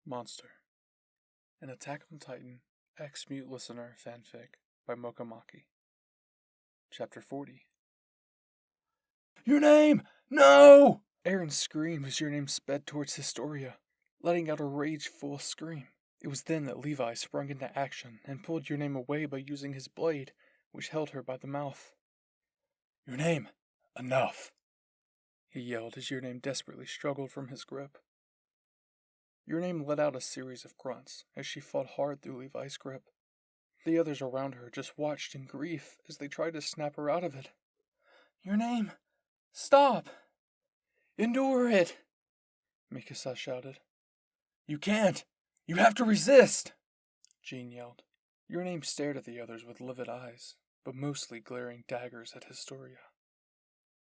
Monster, an Attack on Titan X-Mute Listener fanfic by Mokamaki. Chapter 40. Your name! No! Aaron screamed as Your Name sped towards Historia, letting out a rageful scream. It was then that Levi sprung into action and pulled Your Name away by using his blade, which held her by the mouth. Your Name! Enough! He yelled as Your Name desperately struggled from his grip. Your Name let out a series of grunts as she fought hard through Levi's grip. The others around her just watched in grief as they tried to snap her out of it. Your Name! Stop! Endure it! Mikasa shouted. You can't! You have to resist! Jean yelled. Your Name stared at the others with livid eyes, but mostly glaring daggers at Historia.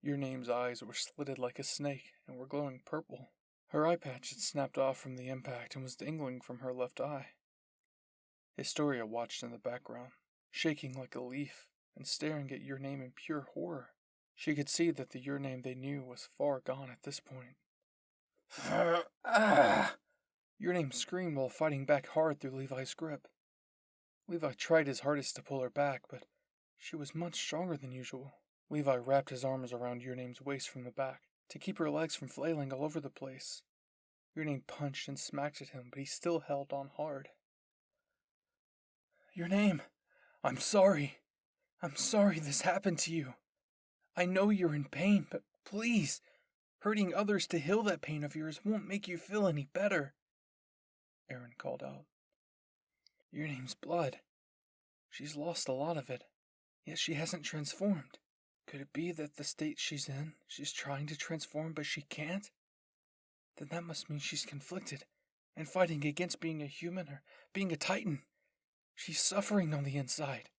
Your Name's eyes were slitted like a snake and were glowing purple. Her eye patch had snapped off from the impact and was dangling from her left eye. Historia watched in the background, shaking like a leaf and staring at Your Name in pure horror. She could see that the Your Name they knew was far gone at this point. Your Name screamed while fighting back hard through Levi's grip. Levi tried his hardest to pull her back, but she was much stronger than usual. Levi wrapped his arms around Your Name's waist from the back to keep her legs from flailing all over the place. Your Name punched and smacked at him, but he still held on hard. Your Name, I'm sorry. I'm sorry this happened to you. I know you're in pain, but please, hurting others to heal that pain of yours won't make you feel any better. Aaron called out. Your Name's blood. She's lost a lot of it, yet she hasn't transformed. Could it be that the state she's in, she's trying to transform but she can't? Then that must mean she's conflicted and fighting against being a human or being a Titan. She's suffering on the inside,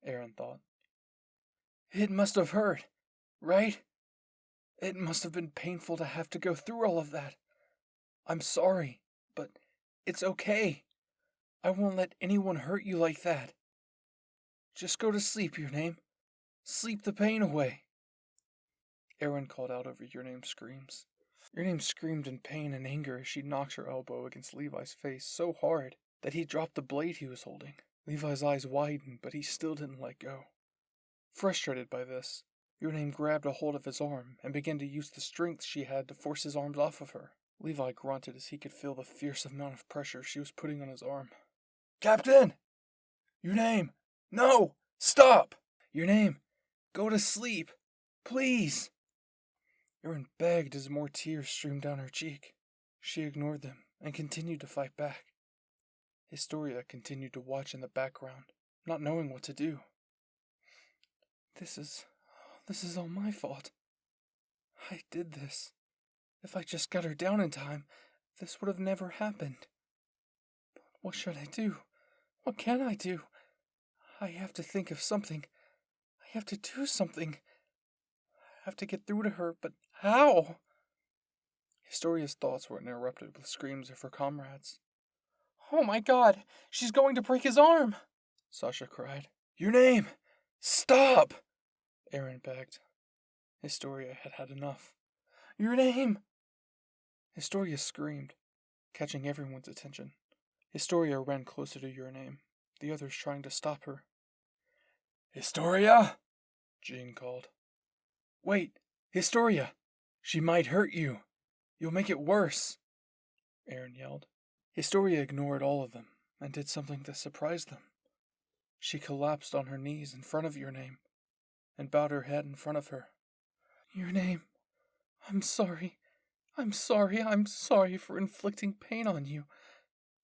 Aaron thought. It must have hurt, right? It must have been painful to have to go through all of that. I'm sorry, but it's okay. I won't let anyone hurt you like that. Just go to sleep, Your Name. Sleep the pain away. Aaron called out over Your Name's screams. Your Name screamed in pain and anger as she knocked her elbow against Levi's face so hard that he dropped the blade he was holding. Levi's eyes widened, but he still didn't let go. Frustrated by this, Your Name grabbed a hold of his arm and began to use the strength she had to force his arms off of her. Levi grunted as he could feel the fierce amount of pressure she was putting on his arm. Captain! Your Name! No! Stop! Your Name! Go to sleep! Please! Aaron begged as more tears streamed down her cheek. She ignored them and continued to fight back. Historia continued to watch in the background, not knowing what to do. This is all my fault. I did this. If I just got her down in time, this would have never happened. But what should I do? What can I do? I have to think of something. I have to do something. I have to get through to her, but how? Historia's thoughts were interrupted with screams of her comrades. Oh my God! She's going to break his arm! Sasha cried. Your Name! Stop! Aaron begged. Historia had had enough. Your Name! Historia screamed, catching everyone's attention. Historia ran closer to Your Name, the others trying to stop her. Historia! Jean called. Wait, Historia! She might hurt you. You'll make it worse, Aaron yelled. Historia ignored all of them and did something that surprised them. She collapsed on her knees in front of Your Name and bowed her head in front of her. Your Name, I'm sorry. I'm sorry for inflicting pain on you.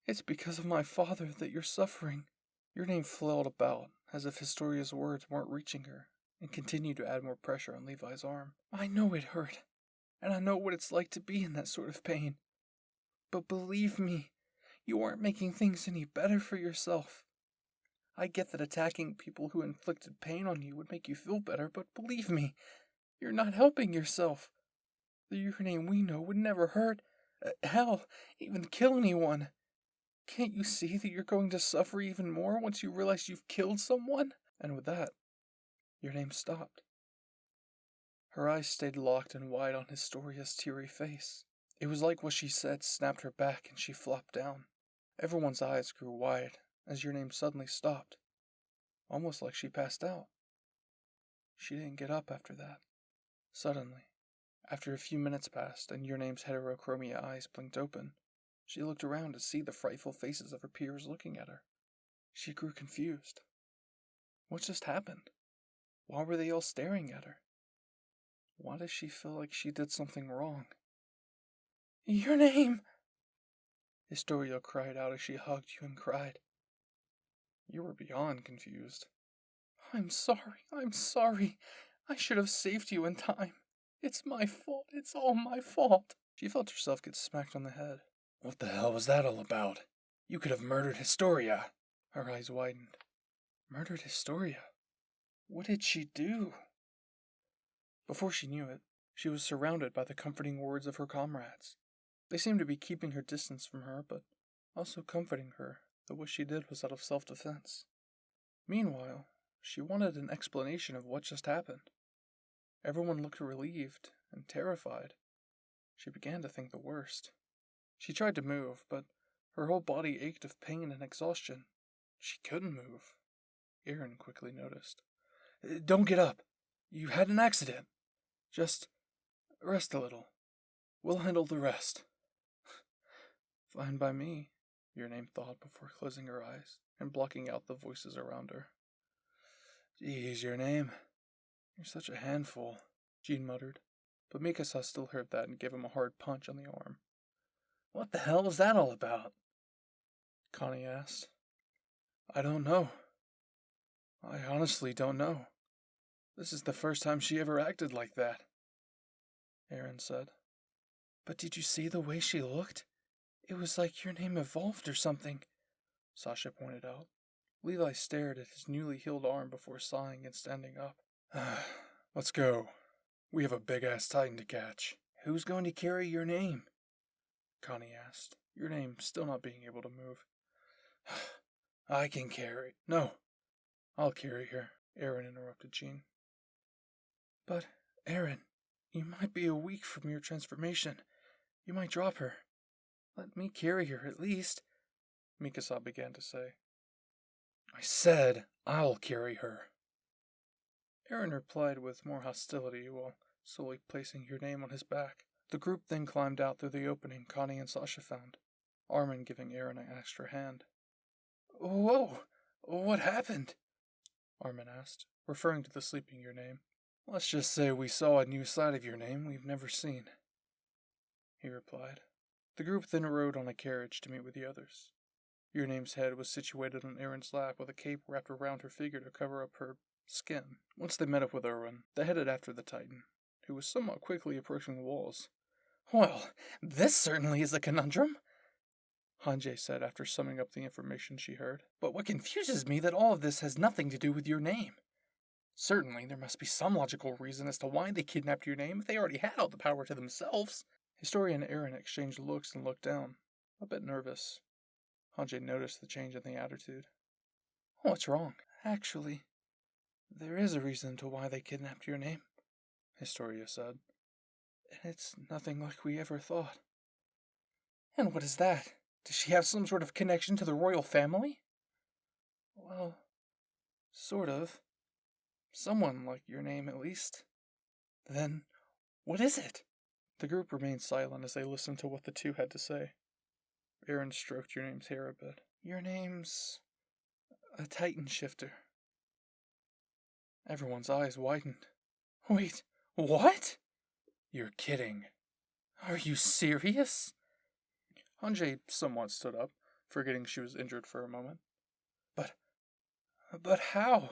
It's because of my father that you're suffering. Your Name flailed about as if Historia's words weren't reaching her and continued to add more pressure on Levi's arm. I know it hurt, and I know what it's like to be in that sort of pain. But believe me, you aren't making things any better for yourself. I get that attacking people who inflicted pain on you would make you feel better, but believe me, you're not helping yourself. The Your Name we know would never hurt, hell, even kill anyone. Can't you see that you're going to suffer even more once you realize you've killed someone? And with that, Your Name stopped. Her eyes stayed locked and wide on Historia's teary face. It was like what she said snapped her back and she flopped down. Everyone's eyes grew wide as your name suddenly stopped, almost like she passed out. She didn't get up after that. Suddenly, after a few minutes passed and your name's heterochromia eyes blinked open, she looked around to see the frightful faces of her peers looking at her. She grew confused. What just happened? Why were they all staring at her? Why does she feel like she did something wrong? Your name! Historia cried out as she hugged you and cried. You were beyond confused. I'm sorry. I should have saved you in time. It's my fault. It's all my fault. She felt herself get smacked on the head. What the hell was that all about? You could have murdered Historia. Her eyes widened. Murdered Historia? What did she do? Before she knew it, she was surrounded by the comforting words of her comrades. They seemed to be keeping her distance from her, but also comforting her that what she did was out of self-defense. Meanwhile, she wanted an explanation of what just happened. Everyone looked relieved and terrified. She began to think the worst. She tried to move, but her whole body ached of pain and exhaustion. She couldn't move. Aaron quickly noticed. Don't get up. You had an accident. Just rest a little. We'll handle the rest. Fine by me, your name thought before closing her eyes and blocking out the voices around her. Geez, your name. You're such a handful, Jean muttered, but Mikasa still heard that and gave him a hard punch on the arm. What the hell was that all about? Connie asked. I don't know. I honestly don't know. This is the first time she ever acted like that, Aaron said. But did you see the way she looked? It was like your name evolved or something, Sasha pointed out. Levi stared at his newly healed arm before sighing and standing up. Let's go. We have a big-ass titan to catch. Who's going to carry your name? Connie asked, your name still not being able to move. I can carry. No, I'll carry her, Aaron interrupted Jean. But, Aaron, you might be a week from your transformation. You might drop her. Let me carry her at least, Mikasa began to say. I said I'll carry her. Aaron replied with more hostility while slowly placing your name on his back. The group then climbed out through the opening Connie and Sasha found, Armin giving Aaron an extra hand. Whoa! What happened? Armin asked, referring to the sleeping your name. Let's just say we saw a new side of your name we've never seen, he replied. The group then rode on a carriage to meet with the others. Your name's head was situated on Aaron's lap with a cape wrapped around her figure to cover up her skin. Once they met up with Erwin, they headed after the Titan, who was somewhat quickly approaching the walls. Well, this certainly is a conundrum, Hanjie said after summing up the information she heard. But what confuses me that all of this has nothing to do with your name. Certainly, there must be some logical reason as to why they kidnapped your name if they already had all the power to themselves. Historia and Aaron exchanged looks and looked down, a bit nervous. Hanjie noticed the change in the attitude. What's wrong? Actually, there is a reason to why they kidnapped your name, Historia said. And it's nothing like we ever thought. And what is that? Does she have some sort of connection to the royal family? Well, sort of. Someone like your name, at least. Then, what is it? The group remained silent as they listened to what the two had to say. Aaron stroked your name's hair a bit. Your name's a Titan shifter. Everyone's eyes widened. Wait, what? You're kidding. Are you serious? Hanjie somewhat stood up, forgetting she was injured for a moment. But how?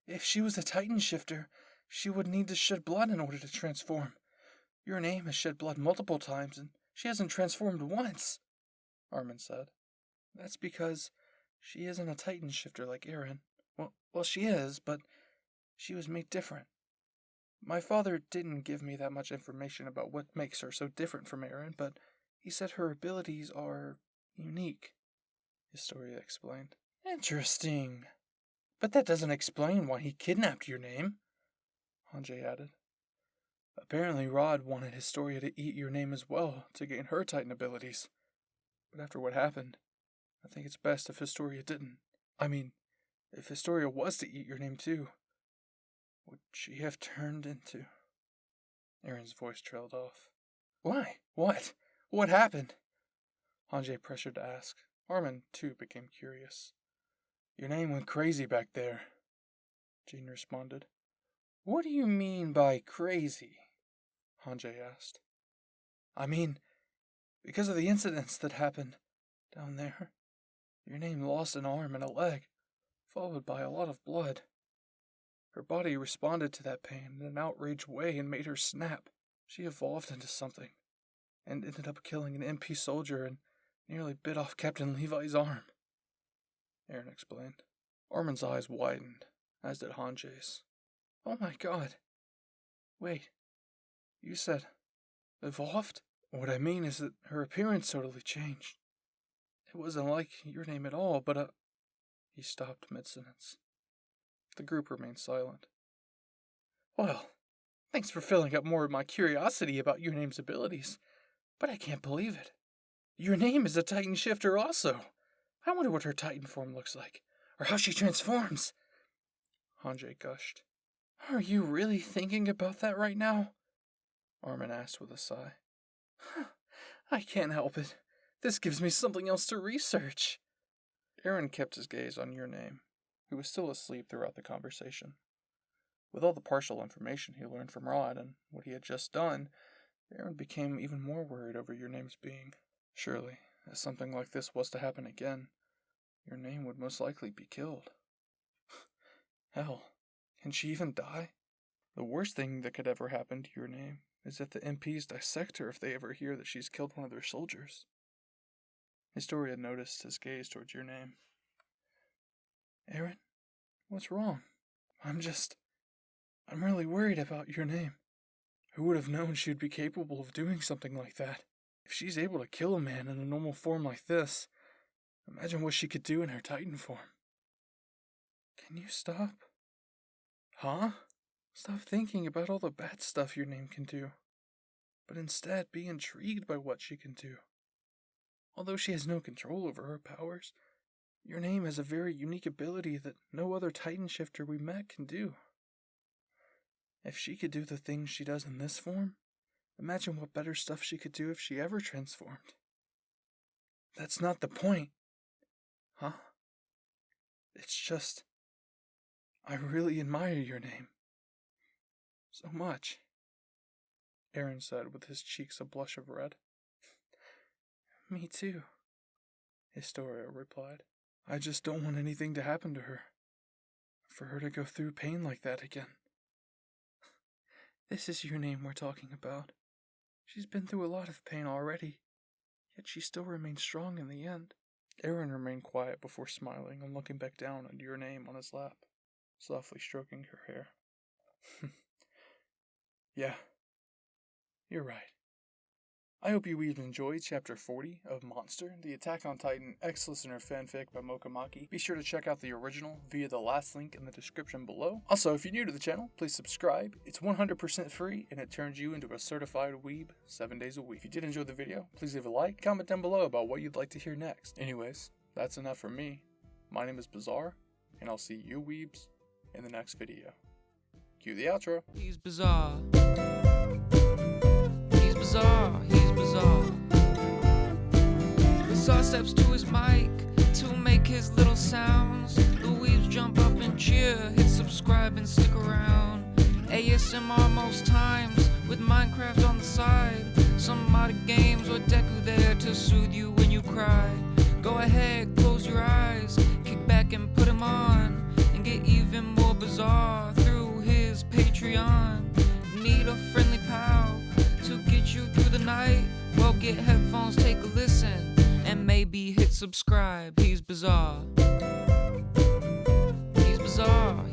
If she was a Titan shifter, she would need to shed blood in order to transform. Your name has shed blood multiple times, and she hasn't transformed once, Armin said. That's because she isn't a Titan shifter like Aaron. Well, she is, but she was made different. My father didn't give me that much information about what makes her so different from Aaron, but he said her abilities are unique, Historia explained. Interesting. But that doesn't explain why he kidnapped your name, Hanjie added. Apparently Rod wanted Historia to eat your name as well to gain her Titan abilities. But after what happened, I think it's best if Historia didn't. I mean, if Historia was to eat your name too, would she have turned into... Aaron's voice trailed off. Why? What? What happened? Hanjie pressured to ask. Armin, too, became curious. Your name went crazy back there, Jean responded. What do you mean by crazy? Hanjie asked. I mean, because of the incidents that happened down there. Your name lost an arm and a leg, followed by a lot of blood. Her body responded to that pain in an outraged way and made her snap. She evolved into something, and ended up killing an MP soldier and nearly bit off Captain Levi's arm, Aaron explained. Armin's eyes widened, as did Hanjie's. Oh my god. Wait, you said evolved? What I mean is that her appearance totally changed. It wasn't like your name at all, but He stopped mid-sentence. The group remained silent. Well, thanks for filling up more of my curiosity about your name's abilities, but I can't believe it. Your name is a Titan shifter also. I wonder what her Titan form looks like, or how she transforms. Hanjie gushed. Are you really thinking about that right now? Armin asked with a sigh. I can't help it. This gives me something else to research. Aaron kept his gaze on your name, who was still asleep throughout the conversation. With all the partial information he learned from Rod and what he had just done, Aaron became even more worried over your name's being. Surely, if something like this was to happen again, your name would most likely be killed. Hell, can she even die? The worst thing that could ever happen to your name is that the MPs dissect her if they ever hear that she's killed one of their soldiers. Historia noticed his gaze towards your name. Aaron, what's wrong? I'm really worried about your name. Who would have known she'd be capable of doing something like that? If she's able to kill a man in a normal form like this, imagine what she could do in her Titan form. Can you stop? Huh? Stop thinking about all the bad stuff your name can do, but instead be intrigued by what she can do. Although she has no control over her powers, your name has a very unique ability that no other Titan shifter we met can do. If she could do the things she does in this form, imagine what better stuff she could do if she ever transformed. That's not the point. Huh? It's just, I really admire your name. So much, Aaron said with his cheeks a blush of red. Me too, Historia replied. I just don't want anything to happen to her. For her to go through pain like that again. This is your name we're talking about. She's been through a lot of pain already, yet she still remains strong in the end. Aaron remained quiet before smiling and looking back down at your name on his lap, softly stroking her hair. Yeah, you're right. I hope you even enjoyed Chapter 40 of Monster, the Attack on Titan ex-listener fanfic by Mokamaki. Be sure to check out the original via the last link in the description below. Also, if you're new to the channel, please subscribe. It's 100% free, and it turns you into a certified weeb 7 days a week. If you did enjoy the video, please leave a like, comment down below about what you'd like to hear next. Anyways, that's enough from me. My name is Bizarre, and I'll see you weebs in the next video. Cue the outro. He's bizarre. He's bizarre. He's bizarre. Bizarre steps to his mic to make his little sounds. The weebs jump up and cheer. Hit subscribe and stick around. ASMR most times with Minecraft on the side. Some modded games or Deku there to soothe you when you cry. Go ahead, close your eyes, kick back and put him on, and get even more bizarre through his Patreon. Need a friendly pal to get you through the night? Well, get headphones, take a listen, and maybe hit subscribe. He's bizarre. He's bizarre.